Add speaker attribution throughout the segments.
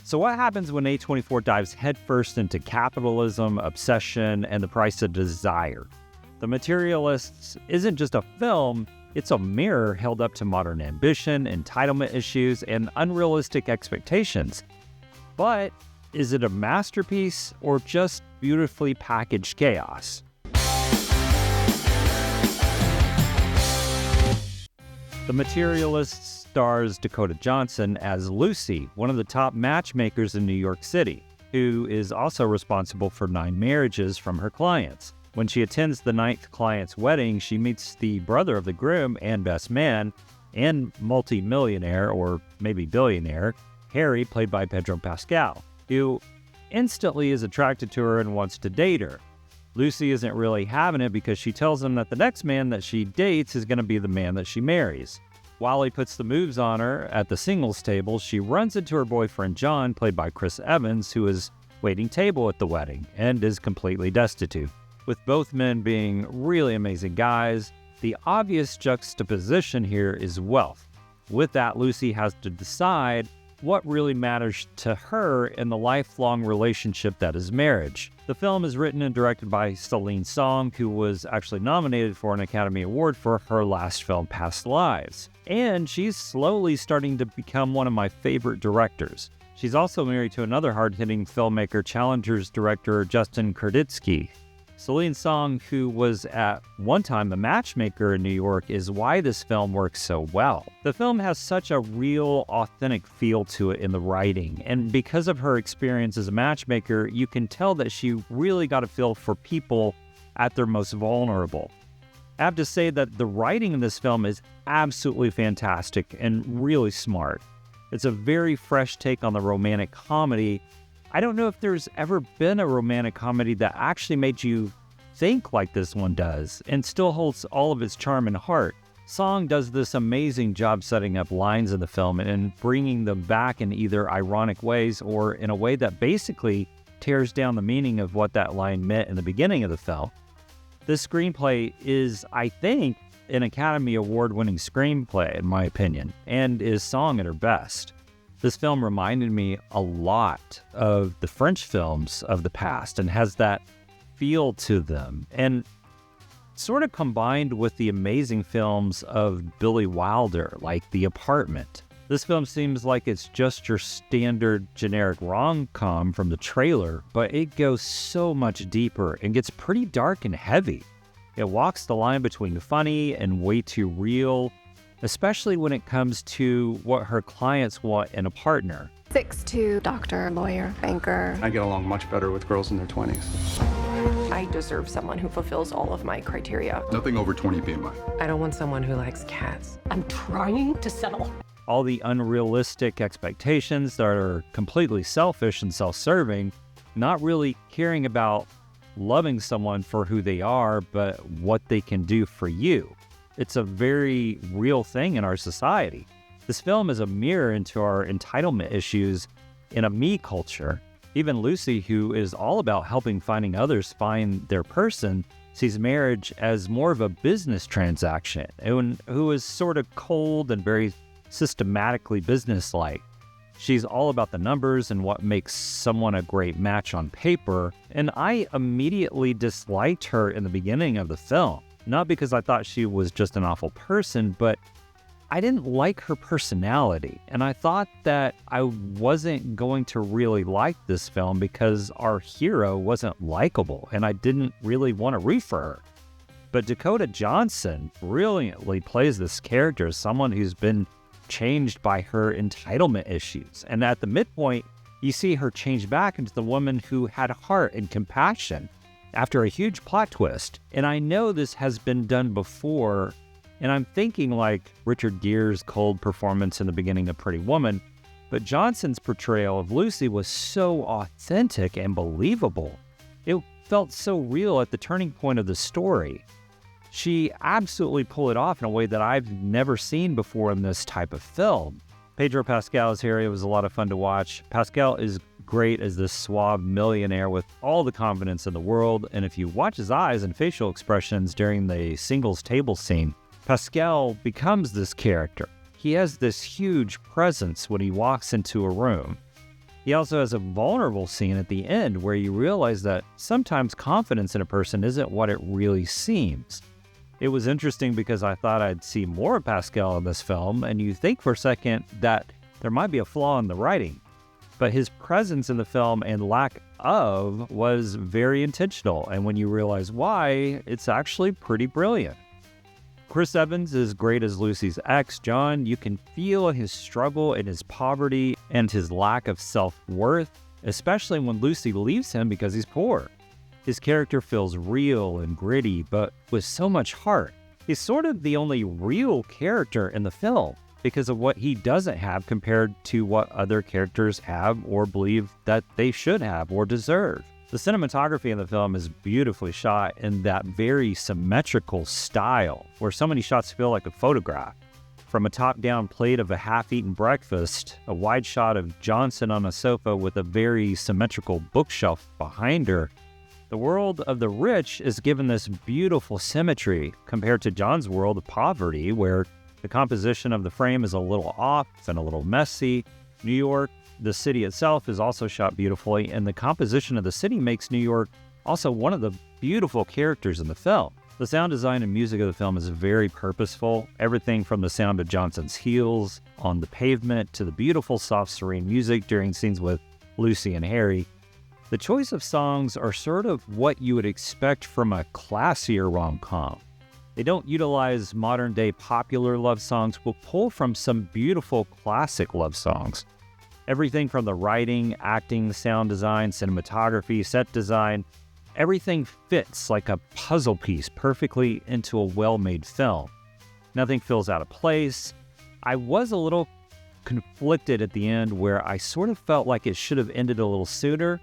Speaker 1: So what happens when A24 dives headfirst into capitalism, obsession, and the price of desire? The Materialists isn't just a film, it's a mirror held up to modern ambition, entitlement issues, and unrealistic expectations. But is it a masterpiece or just beautifully packaged chaos? The Materialists stars Dakota Johnson as Lucy, one of the top matchmakers in New York City, who is also responsible for 9 marriages from her clients. When she attends the 9th client's wedding, she meets the brother of the groom and best man, and multi-millionaire, or maybe billionaire, Harry, played by Pedro Pascal, who instantly is attracted to her and wants to date her. Lucy isn't really having it because she tells him that the next man that she dates is going to be the man that she marries. While he puts the moves on her at the singles table, she runs into her boyfriend John, played by Chris Evans, who is waiting table at the wedding and is completely destitute. With both men being really amazing guys, the obvious juxtaposition here is wealth. With that, Lucy has to decide what really matters to her in the lifelong relationship that is marriage. The film is written and directed by Celine Song, who was actually nominated for an Academy Award for her last film, Past Lives. And she's slowly starting to become one of my favorite directors. She's also married to another hard-hitting filmmaker, Challengers director Justin Kurditsky. Celine Song, who was at one time a matchmaker in New York, is why this film works so well. The film has such a real, authentic feel to it in the writing, and because of her experience as a matchmaker, you can tell that she really got a feel for people at their most vulnerable. I have to say that the writing in this film is absolutely fantastic and really smart. It's a very fresh take on the romantic comedy. I don't know if there's ever been a romantic comedy that actually made you think like this one does and still holds all of its charm and heart. Song does this amazing job setting up lines in the film and bringing them back in either ironic ways or in a way that basically tears down the meaning of what that line meant in the beginning of the film. This screenplay is, I think, an Academy Award-winning screenplay, in my opinion, and is Song at her best. This film reminded me a lot of the French films of the past and has that feel to them, and sort of combined with the amazing films of Billy Wilder, like The Apartment. This film seems like it's just your standard generic rom-com from the trailer, but it goes so much deeper and gets pretty dark and heavy. It walks the line between funny and way too real, especially when it comes to what her clients want in a partner.
Speaker 2: 6'2", doctor, lawyer, banker.
Speaker 3: I get along much better with girls in their 20s.
Speaker 4: I deserve someone who fulfills all of my criteria.
Speaker 5: Nothing over 20 BMI.
Speaker 4: I don't want someone who likes cats.
Speaker 6: I'm trying to settle.
Speaker 1: All the unrealistic expectations that are completely selfish and self-serving, not really caring about loving someone for who they are, but what they can do for you. It's a very real thing in our society. This film is a mirror into our entitlement issues in a me culture. Even Lucy, who is all about helping finding others find their person, sees marriage as more of a business transaction, and who is sort of cold and very systematically businesslike. She's all about the numbers and what makes someone a great match on paper, and I immediately disliked her in the beginning of the film. Not because I thought she was just an awful person, but I didn't like her personality. And I thought that I wasn't going to really like this film because our hero wasn't likable, and I didn't really want to root for her. But Dakota Johnson brilliantly plays this character as someone who's been changed by her entitlement issues. And at the midpoint, you see her change back into the woman who had heart and compassion after a huge plot twist. And I know this has been done before, and I'm thinking like Richard Gere's cold performance in the beginning of Pretty Woman, but Johnson's portrayal of Lucy was so authentic and believable. It felt so real at the turning point of the story. She absolutely pulled it off in a way that I've never seen before in this type of film. Pedro Pascal's here. It was a lot of fun to watch. Pascal is great as this suave millionaire with all the confidence in the world, and if you watch his eyes and facial expressions during the singles table scene, Pascal becomes this character. He has this huge presence when he walks into a room. He also has a vulnerable scene at the end where you realize that sometimes confidence in a person isn't what it really seems. It was interesting because I thought I'd see more of Pascal in this film, and you think for a second that there might be a flaw in the writing. But his presence in the film and lack of was very intentional, and when you realize why, it's actually pretty brilliant. Chris Evans is great as Lucy's ex, John. You can feel his struggle and his poverty and his lack of self-worth, especially when Lucy leaves him because he's poor. His character feels real and gritty, but with so much heart. He's sort of the only real character in the film because of what he doesn't have compared to what other characters have or believe that they should have or deserve. The cinematography in the film is beautifully shot in that very symmetrical style, where so many shots feel like a photograph. From a top-down plate of a half-eaten breakfast, a wide shot of Johnson on a sofa with a very symmetrical bookshelf behind her, the world of the rich is given this beautiful symmetry compared to John's world of poverty, where the composition of the frame is a little off and a little messy. New York, the city itself, is also shot beautifully, and the composition of the city makes New York also one of the beautiful characters in the film. The sound design and music of the film is very purposeful. Everything from the sound of Johnson's heels on the pavement to the beautiful, soft, serene music during scenes with Lucy and Harry. The choice of songs are sort of what you would expect from a classier rom-com. They don't utilize modern-day popular love songs, but pull from some beautiful classic love songs. Everything from the writing, acting, sound design, cinematography, set design, everything fits like a puzzle piece perfectly into a well-made film. Nothing feels out of place. I was a little conflicted at the end where I sort of felt like it should have ended a little sooner.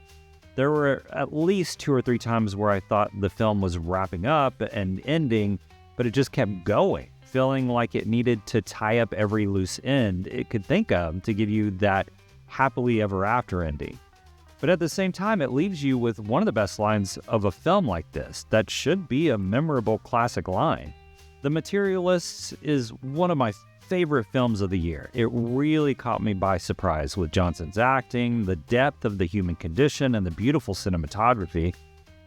Speaker 1: There were at least 2 or 3 times where I thought the film was wrapping up and ending, but it just kept going, feeling like it needed to tie up every loose end it could think of to give you that happily ever after ending. But at the same time, it leaves you with one of the best lines of a film like this that should be a memorable classic line. The Materialists is one of my favorite films of the year. It really caught me by surprise with Johnson's acting, the depth of the human condition, and the beautiful cinematography.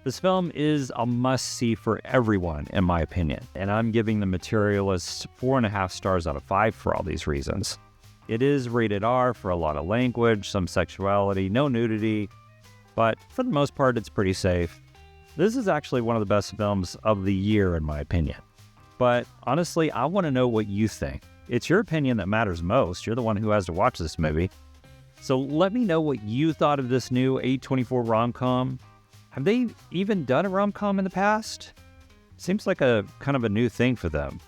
Speaker 1: This film is a must-see for everyone, in my opinion, and I'm giving The Materialists 4.5 stars out of 5 for all these reasons. It is rated R for a lot of language, some sexuality, no nudity, but for the most part, it's pretty safe. This is actually one of the best films of the year, in my opinion. But honestly, I want to know what you think. It's your opinion that matters most. You're the one who has to watch this movie. So let me know what you thought of this new A24 rom-com. Have they even done a rom-com in the past? Seems like a kind of a new thing for them.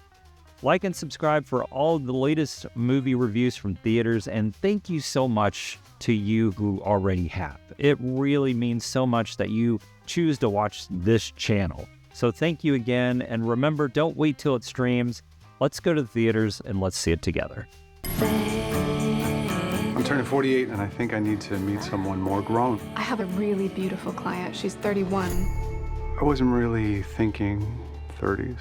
Speaker 1: Like and subscribe for all the latest movie reviews from theaters, and thank you so much to you who already have. It really means so much that you choose to watch this channel. So thank you again, and remember, don't wait till it streams. Let's go to the theaters and let's see it together.
Speaker 3: I'm turning 48 and I think I need to meet someone more grown.
Speaker 2: I have a really beautiful client. She's 31.
Speaker 3: I wasn't really thinking 30s.